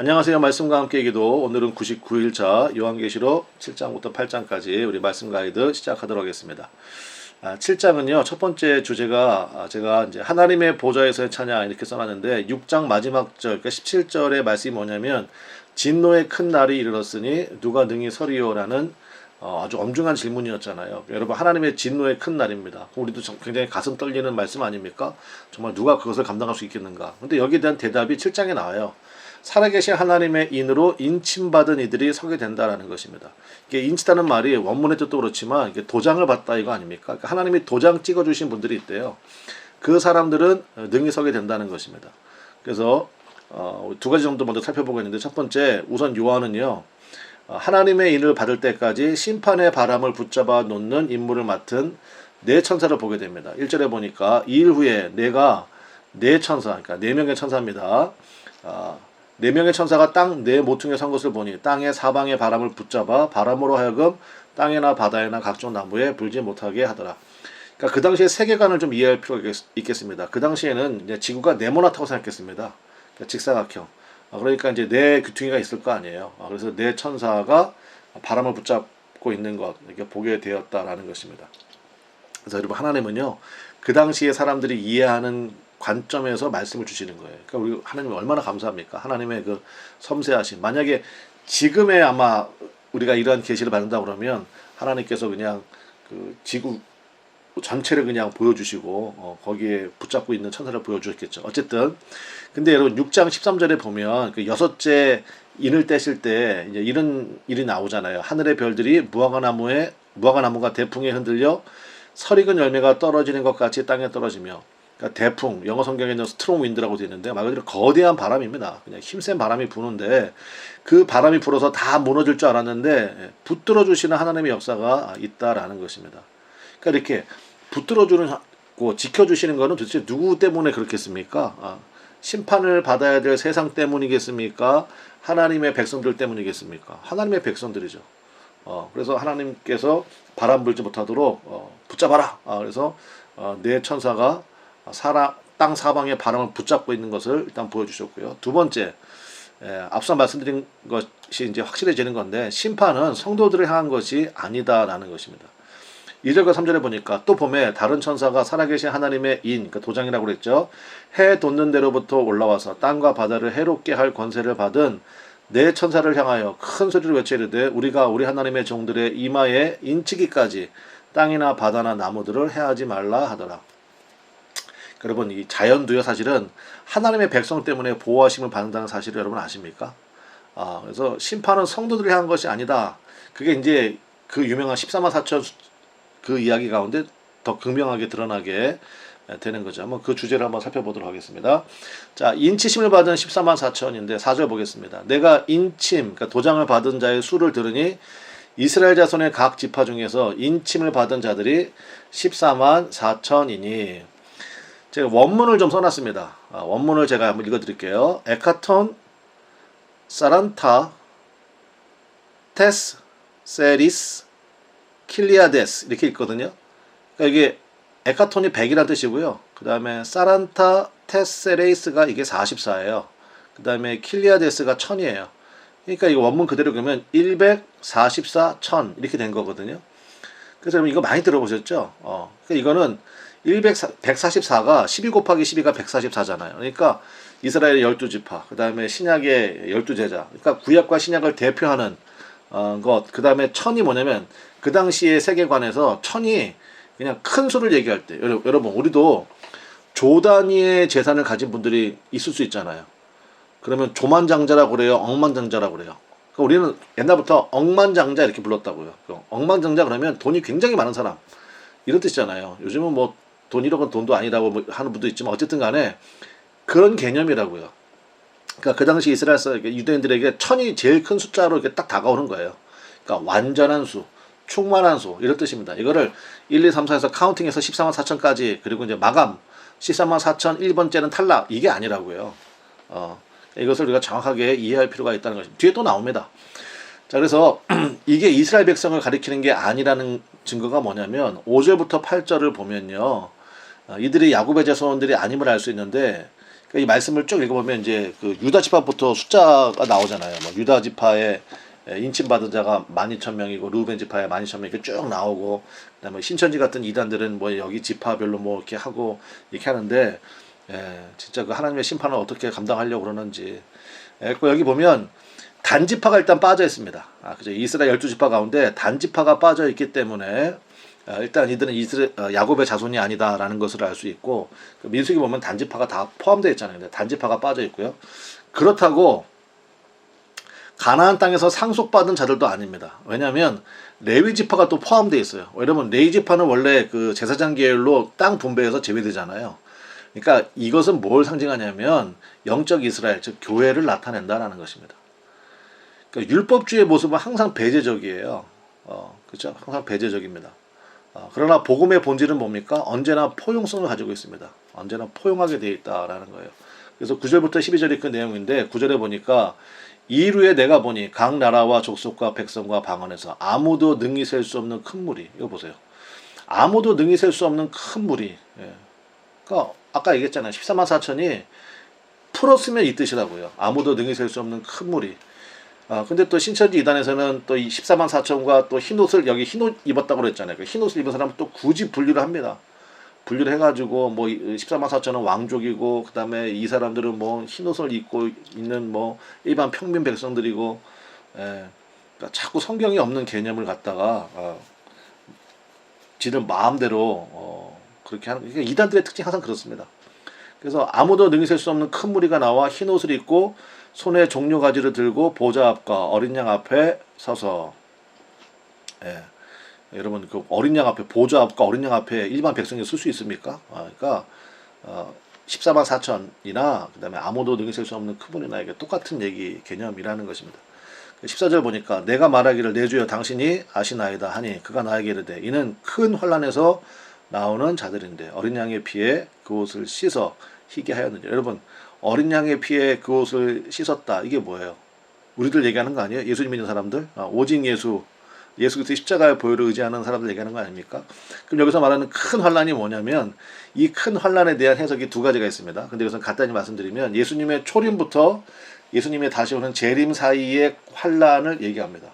안녕하세요. 말씀과 함께 기도. 오늘은 99일차 요한계시록 7장부터 8장까지 우리 말씀 가이드 시작하도록 하겠습니다. 7장은요, 첫 번째 주제가 제가 이제 하나님의 보좌에서의 찬양 이렇게 써놨는데 6장 마지막 절, 그러니까 17절의 말씀이 뭐냐면 진노의 큰 날이 이르렀으니 누가 능히 서리요라는 아주 엄중한 질문이었잖아요. 여러분, 하나님의 진노의 큰 날입니다. 우리도 굉장히 가슴 떨리는 말씀 아닙니까? 정말 누가 그것을 감당할 수 있겠는가? 근데 여기에 대한 대답이 7장에 나와요. 살아계신 하나님의 인으로 인침받은 이들이 서게 된다라는 것입니다. 이게 인치다는 말이 원문의 뜻도 그렇지만 이게 도장을 받다 이거 아닙니까? 그러니까 하나님이 도장 찍어주신 분들이 있대요. 그 사람들은 능히 서게 된다는 것입니다. 그래서 두 가지 정도 먼저 살펴보겠는데, 첫 번째, 우선 요한은요, 하나님의 인을 받을 때까지 심판의 바람을 붙잡아 놓는 임무를 맡은 네 천사를 보게 됩니다. 1절에 보니까 이 일 후에 내가 네 천사, 그러니까 네 명의 천사입니다. 네 명의 천사가 땅 네 모퉁이에 선 것을 보니 땅의 사방의 바람을 붙잡아 바람으로 하여금 땅이나 바다에나 각종 나무에 불지 못하게 하더라. 그러니까 그 당시의 세계관을 좀 이해할 필요가 있겠습니다. 그 당시에는 이제 지구가 네모나다고 생각했습니다. 그러니까 직사각형. 그러니까 이제 네 귀퉁이가 있을 거 아니에요. 그래서 네 천사가 바람을 붙잡고 있는 것 이렇게 보게 되었다라는 것입니다. 그래서 여러분, 하나님은요, 그 당시에 사람들이 이해하는 관점에서 말씀을 주시는 거예요. 그러니까 우리 하나님이 얼마나 감사합니까? 하나님의 그 섬세하심. 만약에 지금에 아마 우리가 이러한 계시를 받는다 그러면 하나님께서 그냥 그 지구 전체를 그냥 보여주시고 거기에 붙잡고 있는 천사를 보여주셨겠죠. 어쨌든 근데 여러분 6장 13절에 보면 그 여섯째 인을 떼실 때 이제 이런 일이 나오잖아요. 하늘의 별들이 무화과나무가 대풍에 흔들려 설익은 열매가 떨어지는 것 같이 땅에 떨어지며, 그러니까 대풍, 영어 성경에는 스트롱 윈드라고 되어 있는데 말 그대로 거대한 바람입니다. 그냥 힘센 바람이 부는데 그 바람이 불어서 다 무너질 줄 알았는데 붙들어 주시는 하나님의 역사가 있다라는 것입니다. 그러니까 이렇게 붙들어 주는 지켜주시는 것은 도대체 누구 때문에 그렇겠습니까? 심판을 받아야 될 세상 때문이겠습니까? 하나님의 백성들 때문이겠습니까? 하나님의 백성들이죠. 그래서 하나님께서 바람 불지 못하도록 붙잡아라. 그래서 네 천사가 땅 사방의 바람을 붙잡고 있는 것을 일단 보여주셨고요. 두 번째, 앞서 말씀드린 것이 이제 확실해지는 건데, 심판은 성도들을 향한 것이 아니다라는 것입니다. 2절과 3절에 보니까 또 봄에 다른 천사가 살아계신 하나님의 인, 그러니까 도장이라고 그랬죠. 해 돋는 데로부터 올라와서 땅과 바다를 해롭게 할 권세를 받은 네 천사를 향하여 큰 소리로 외치르되 우리가 우리 하나님의 종들의 이마에 인치기까지 땅이나 바다나 나무들을 해하지 말라 하더라. 여러분, 이 자연도요, 사실은 하나님의 백성 때문에 보호하심을 받는다는 사실을 여러분 아십니까? 그래서 심판은 성도들이 한 것이 아니다. 그게 이제 그 유명한 14만 4천 그 이야기 가운데 더 극명하게 드러나게 되는 거죠. 한번 그 주제를 한번 살펴보도록 하겠습니다. 자, 인치심을 받은 14만 4천인데 4절 보겠습니다. 내가 인침, 그러니까 도장을 받은 자의 수를 들으니 이스라엘 자손의 각 지파 중에서 인침을 받은 자들이 14만 4천이니, 제가 원문을 좀 써놨습니다. 원문을 제가 한번 읽어드릴게요. 에카톤 사란타 테스 세리스 킬리아데스 이렇게 읽거든요. 그러니까 이게 에카톤이 100이라는 뜻이고요. 그 다음에 사란타 테세레이스가 이게 44예요. 그 다음에 킬리아데스가 1000이에요. 그러니까 이거 원문 그대로 그러면 144, 1000 이렇게 된 거거든요. 그래서 여러분 이거 많이 들어보셨죠? 그러니까 이거는 144가 12 곱하기 12가 144잖아요. 그러니까 이스라엘의 12지파, 그 다음에 신약의 12제자, 그러니까 구약과 신약을 대표하는 것, 그 다음에 1000이 뭐냐면 그 당시의 세계관에서 1000이 그냥 큰 수를 얘기할 때, 여러분 우리도 조 단위의 재산을 가진 분들이 있을 수 있잖아요. 그러면 조만장자라고 그래요? 억만장자라고 그래요? 그러니까 우리는 옛날부터 억만장자 이렇게 불렀다고요. 억만장자 그러면 돈이 굉장히 많은 사람 이런 뜻이잖아요. 요즘은 뭐 돈 1억은 돈도 아니라고 하는 분도 있지만 어쨌든 간에 그런 개념이라고요. 그러니까 그 당시 이스라엘 유대인들에게 1000이 제일 큰 숫자로 이렇게 딱 다가오는 거예요. 그러니까 완전한 수, 충만한 수 이런 뜻입니다. 이거를 1, 2, 3, 4에서 카운팅해서 14만 4천까지, 그리고 이제 마감 14만 4천 1번째는 탈락, 이게 아니라고요. 이것을 우리가 정확하게 이해할 필요가 있다는 것입니다. 뒤에 또 나옵니다. 자, 그래서 이게 이스라엘 백성을 가리키는 게 아니라는 증거가 뭐냐면 5절부터 8절을 보면요, 이들이 야곱의 자손들이 아님을 알 수 있는데, 이 말씀을 쭉 읽어보면 이제 그 유다 지파부터 숫자가 나오잖아요. 뭐 유다 지파의 인침받은 자가 12,000명이고 루벤 지파에 12,000명 이렇게 쭉 나오고, 그다음에 신천지 같은 이단들은 뭐 여기 지파별로 뭐 이렇게 하고 이렇게 하는데, 진짜 그 하나님의 심판을 어떻게 감당하려고 그러는지. 여기 보면 단지파가 일단 빠져 있습니다. 그죠? 이스라엘 12지파 가운데 단지파가 빠져 있기 때문에 일단 이들은 야곱의 자손이 아니다라는 것을 알 수 있고, 민수기 보면 단지파가 다 포함되어 있잖아요. 근데 단지파가 빠져 있고요. 그렇다고 가나안 땅에서 상속받은 자들도 아닙니다. 왜냐하면 레위 지파가 또 포함되어 있어요. 왜냐면 레위 지파는 원래 그 제사장 계열로 땅 분배해서 제외되잖아요. 그러니까 이것은 뭘 상징하냐면 영적 이스라엘, 즉 교회를 나타낸다라는 것입니다. 그러니까 율법주의 모습은 항상 배제적이에요. 그렇죠? 항상 배제적입니다. 그러나 복음의 본질은 뭡니까? 언제나 포용성을 가지고 있습니다. 언제나 포용하게 되어 있다라는 거예요. 그래서 9절부터 12절이 그 내용인데, 9절에 보니까 이루에 내가 보니 각 나라와 족속과 백성과 방언에서 아무도 능히 셀 수 없는 큰 무리. 이거 보세요. 아무도 능히 셀 수 없는 큰 무리. 그러니까 아까 얘기했잖아요. 14만 4천이 풀었으면 이 뜻이라고요. 아무도 능히 셀 수 없는 큰 무리. 근데 또 신천지 이단에서는 또 이 14만 4천과 또 흰옷을, 여기 흰옷 입었다고 그랬잖아요. 그 흰옷을 입은 사람은 또 굳이 분류를 합니다. 분류를 해가지고 뭐 14만 4천은 왕족이고, 그 다음에 이 사람들은 뭐 흰옷을 입고 있는 뭐 일반 평민 백성들이고, 그러니까 자꾸 성경이 없는 개념을 갖다가 지들 마음대로 그렇게 하는, 그러니까 이단들의 특징이 항상 그렇습니다. 그래서 아무도 능히 셀 수 없는 큰 무리가 나와 흰옷을 입고 손에 종려가지를 들고 보좌 앞과 어린 양 앞에 서서, 여러분 그 어린 양 앞에, 보좌 앞과 어린 양 앞에 일반 백성이 쓸 수 있습니까? 그러니까 14만 4천이나 그다음에 아무도 능히 셀 수 없는 큰 무리나 이게 똑같은 얘기 개념이라는 것입니다. 14절 보니까 내가 말하기를 내 주여 당신이 아시나이다 하니 그가 나에게 이르되 이는 큰 환난에서 나오는 자들인데 어린 양의 피에 그 옷을 씻어 희게 하였느니라. 여러분, 어린 양의 피에 그 옷을 씻었다. 이게 뭐예요? 우리들 얘기하는 거 아니에요? 예수 믿는 사람들? 오직 예수 그리스도 십자가의 보혈을 의지하는 사람들 얘기하는 거 아닙니까? 그럼 여기서 말하는 큰 환난이 뭐냐면, 이 큰 환난에 대한 해석이 두 가지가 있습니다. 근데 여기서 간단히 말씀드리면, 예수님의 초림부터 예수님의 다시 오는 재림 사이의 환난을 얘기합니다.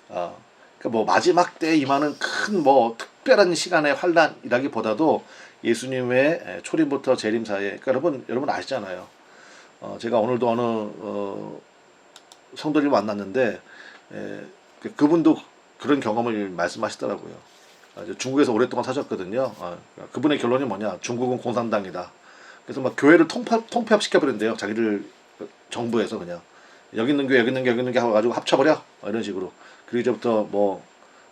그러니까 뭐 마지막 때에 임하는 큰 뭐 특별한 시간의 환난이라기보다도 예수님의 초림부터 재림 사이에, 그러니까 여러분 아시잖아요. 제가 오늘도 어느 성도를 만났는데, 그분도 그런 경험을 말씀하시더라고요. 중국에서 오랫동안 사셨거든요. 그분의 결론이 뭐냐? 중국은 공산당이다. 그래서 막 교회를 통폐합시켜버린대요. 자기들 정부에서 그냥 여기 있는 교회, 여기 있는 게, 여기 있는 게 하고 합쳐버려. 이런 식으로. 그리고 이제부터 뭐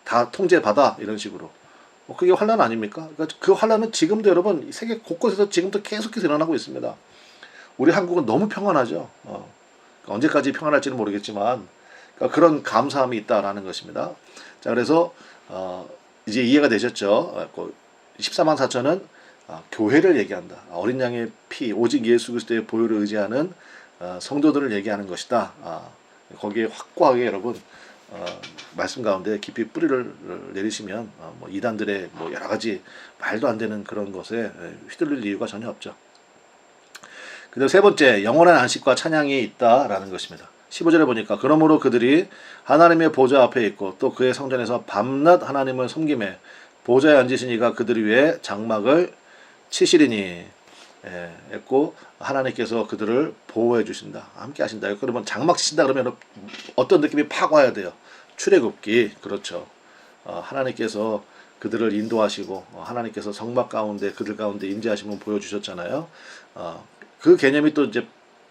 다 통제받아. 이런 식으로. 그게 환난 아닙니까? 그러니까 그 환난은 지금도 여러분 세계 곳곳에서 지금도 계속해서 일어나고 있습니다. 우리 한국은 너무 평안하죠. 그러니까 언제까지 평안할지는 모르겠지만, 그러니까 그런 감사함이 있다라는 것입니다. 자, 그래서 이제 이해가 되셨죠? 14만 4천은 교회를 얘기한다. 어린 양의 피, 오직 예수 그리스도의 보혈을 의지하는 성도들을 얘기하는 것이다. 거기에 확고하게 여러분 말씀 가운데 깊이 뿌리를 내리시면 뭐 이단들의 뭐 여러 가지 말도 안 되는 그런 것에 휘둘릴 이유가 전혀 없죠. 그다음 세 번째, 영원한 안식과 찬양이 있다라는 것입니다. 15절에 보니까 그러므로 그들이 하나님의 보좌 앞에 있고 또 그의 성전에서 밤낮 하나님을 섬김에 보좌에 앉으신 이가 그들 위에 장막을 치시리니, 했고 하나님께서 그들을 보호해 주신다. 함께 하신다. 그러면 장막 치신다 그러면 어떤 느낌이 팍 와야 돼요? 출애굽기. 그렇죠. 하나님께서 그들을 인도하시고 하나님께서 성막 가운데 그들 가운데 임재하심을 보여주셨잖아요. 그 개념이 또 이제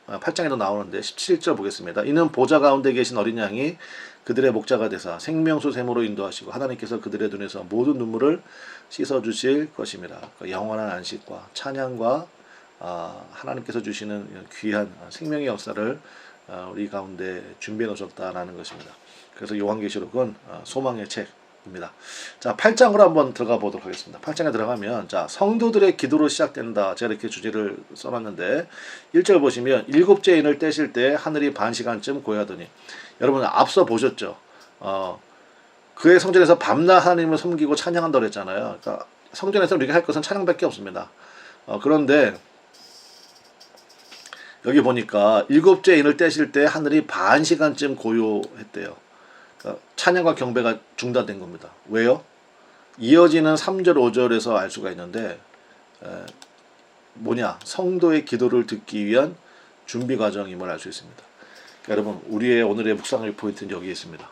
8장에도 나오는데 17절 보겠습니다. 이는 보좌 가운데 계신 어린 양이 그들의 목자가 되사 생명수 샘으로 인도하시고 하나님께서 그들의 눈에서 모든 눈물을 씻어주실 것입니다. 영원한 안식과 찬양과 하나님께서 주시는 귀한 생명의 역사를 우리 가운데 준비해 놓으셨다라는 것입니다. 그래서 요한계시록은 소망의 책입니다. 자, 8장으로 한번 들어가 보도록 하겠습니다. 8장에 들어가면, 자, 성도들의 기도로 시작된다. 제가 이렇게 주제를 써놨는데 1절 보시면 일곱째 인을 떼실 때 하늘이 반 시간쯤 고요하더니, 여러분 앞서 보셨죠? 그의 성전에서 밤낮 하나님을 섬기고 찬양한다고 했잖아요. 그러니까 성전에서 우리가 할 것은 찬양밖에 없습니다. 그런데 여기 보니까 일곱째 인을 떼실 때 하늘이 반 시간쯤 고요했대요. 그러니까 찬양과 경배가 중단된 겁니다. 왜요? 이어지는 3절 5절에서 알 수가 있는데 뭐냐? 성도의 기도를 듣기 위한 준비 과정임을 알 수 있습니다. 그러니까 여러분, 우리의 오늘의 묵상의 포인트는 여기에 있습니다.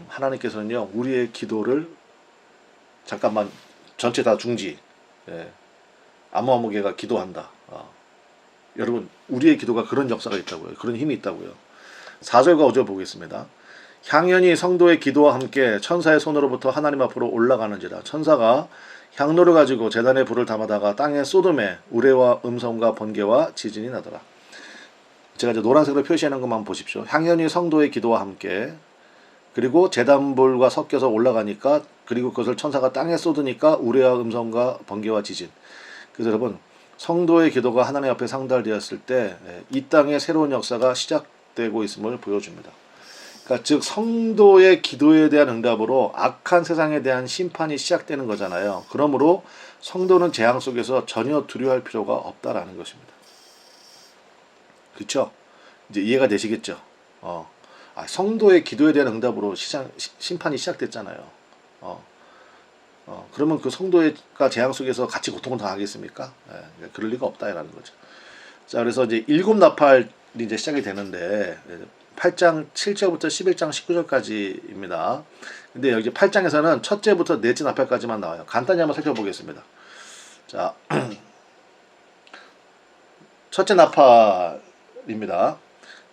하나님께서는요, 우리의 기도를 잠깐만 전체 다 중지. 아무개가 기도한다. 여러분, 우리의 기도가 그런 역사가 있다고요. 그런 힘이 있다고요. 4절과 5절 보겠습니다. 향연이 성도의 기도와 함께 천사의 손으로부터 하나님 앞으로 올라가는지라. 천사가 향로를 가지고 제단에 불을 담아다가 땅에 쏟음에 우레와 음성과 번개와 지진이 나더라. 제가 이제 노란색으로 표시하는 것만 보십시오. 향연이 성도의 기도와 함께, 그리고 제단불과 섞여서 올라가니까, 그리고 그것을 천사가 땅에 쏟으니까 우레와 음성과 번개와 지진. 그래서 여러분, 성도의 기도가 하나님 앞에 상달되었을 때 이 땅의 새로운 역사가 시작되고 있음을 보여줍니다. 그러니까 즉 성도의 기도에 대한 응답으로 악한 세상에 대한 심판이 시작되는 거잖아요. 그러므로 성도는 재앙 속에서 전혀 두려워할 필요가 없다라는 것입니다. 그렇죠? 이제 이해가 되시겠죠? 성도의 기도에 대한 응답으로 심판이 시작됐잖아요. 그러면 그 성도가 재앙 속에서 같이 고통을 당하겠습니까? 그럴 리가 없다라는 거죠. 자, 그래서 이제 일곱 나팔이 이제 시작이 되는데 8장 7절부터 11장 19절까지입니다. 근데 여기 8장에서는 첫째부터 넷째 나팔까지만 나와요. 간단히 한번 살펴보겠습니다. 자, 첫째 나팔입니다.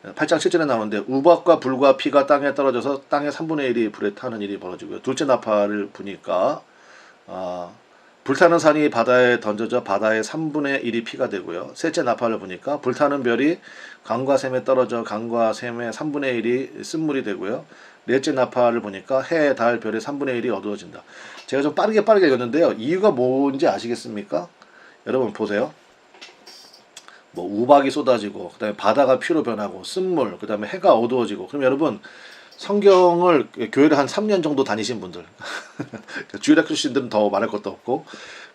8장 7절에 나오는데 우박과 불과 피가 땅에 떨어져서 땅의 3분의 1이 불에 타는 일이 벌어지고요. 둘째 나팔을 보니까 불타는 산이 바다에 던져져 바다의 3분의 1이 피가 되고요. 셋째 나팔을 보니까 불타는 별이 강과 샘에 떨어져 강과 샘의 3분의 1이 쓴물이 되고요. 넷째 나팔을 보니까 해, 달, 별의 3분의 1이 어두워진다. 제가 좀 빠르게 읽었는데요. 이유가 뭔지 아시겠습니까? 여러분 보세요. 뭐 우박이 쏟아지고, 그 다음에 바다가 피로 변하고, 쓴물, 그 다음에 해가 어두워지고. 그럼 여러분, 성경을 교회를 한 3년 정도 다니신 분들, 주일학 출신들은 더 말할 것도 없고,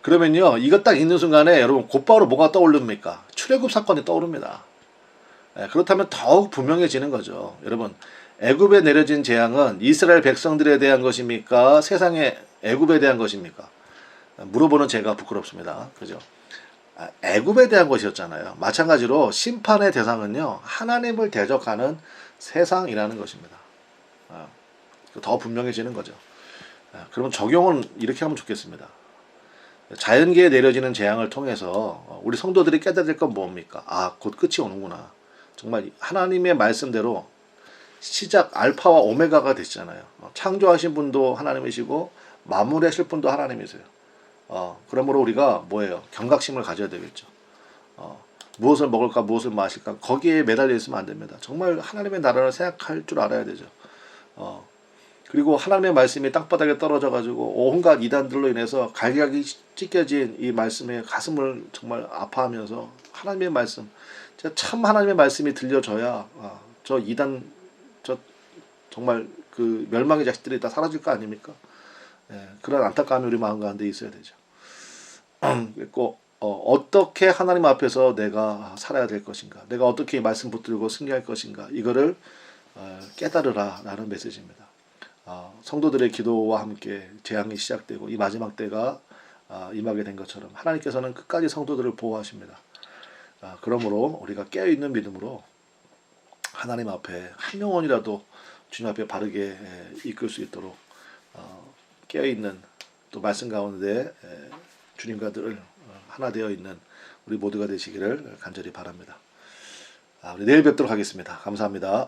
그러면요, 이거 딱 읽는 순간에 여러분 곧바로 뭐가 떠오릅니까? 출애굽 사건이 떠오릅니다. 그렇다면 더욱 분명해지는 거죠. 여러분, 애굽에 내려진 재앙은 이스라엘 백성들에 대한 것입니까? 세상의 애굽에 대한 것입니까? 물어보는 제가 부끄럽습니다. 그죠? 애굽에 대한 것이었잖아요. 마찬가지로 심판의 대상은요, 하나님을 대적하는 세상이라는 것입니다. 더 분명해지는 거죠. 그러면 적용은 이렇게 하면 좋겠습니다. 자연계에 내려지는 재앙을 통해서 우리 성도들이 깨달을 건 뭡니까? 곧 끝이 오는구나. 정말 하나님의 말씀대로 시작 알파와 오메가가 되시잖아요. 창조하신 분도 하나님이시고 마무리하실 분도 하나님이세요. 그러므로 우리가 뭐예요? 경각심을 가져야 되겠죠. 무엇을 먹을까, 무엇을 마실까, 거기에 매달려 있으면 안 됩니다. 정말 하나님의 나라를 생각할 줄 알아야 되죠. 그리고 하나님의 말씀이 땅바닥에 떨어져가지고 온갖 이단들로 인해서 갈각이 찢겨진 이 말씀에 가슴을 정말 아파하면서 하나님의 말씀, 참 하나님의 말씀이 들려줘야 저 이단, 저 정말 그 멸망의 자식들이 다 사라질 거 아닙니까? 그런 안타까움이 우리 마음 가운데 있어야 되죠. 그리고 어떻게 하나님 앞에서 내가 살아야 될 것인가, 내가 어떻게 말씀 붙들고 승리할 것인가, 이거를 깨달으라 라는 메시지입니다. 성도들의 기도와 함께 재앙이 시작되고 이 마지막 때가 임하게 된 것처럼 하나님께서는 끝까지 성도들을 보호하십니다. 그러므로 우리가 깨어있는 믿음으로 하나님 앞에 한 영혼이라도 주님 앞에 바르게 이끌 수 있도록 깨어있는 또 말씀 가운데 주님과 늘 하나 되어 있는 우리 모두가 되시기를 간절히 바랍니다. 우리 내일 뵙도록 하겠습니다. 감사합니다.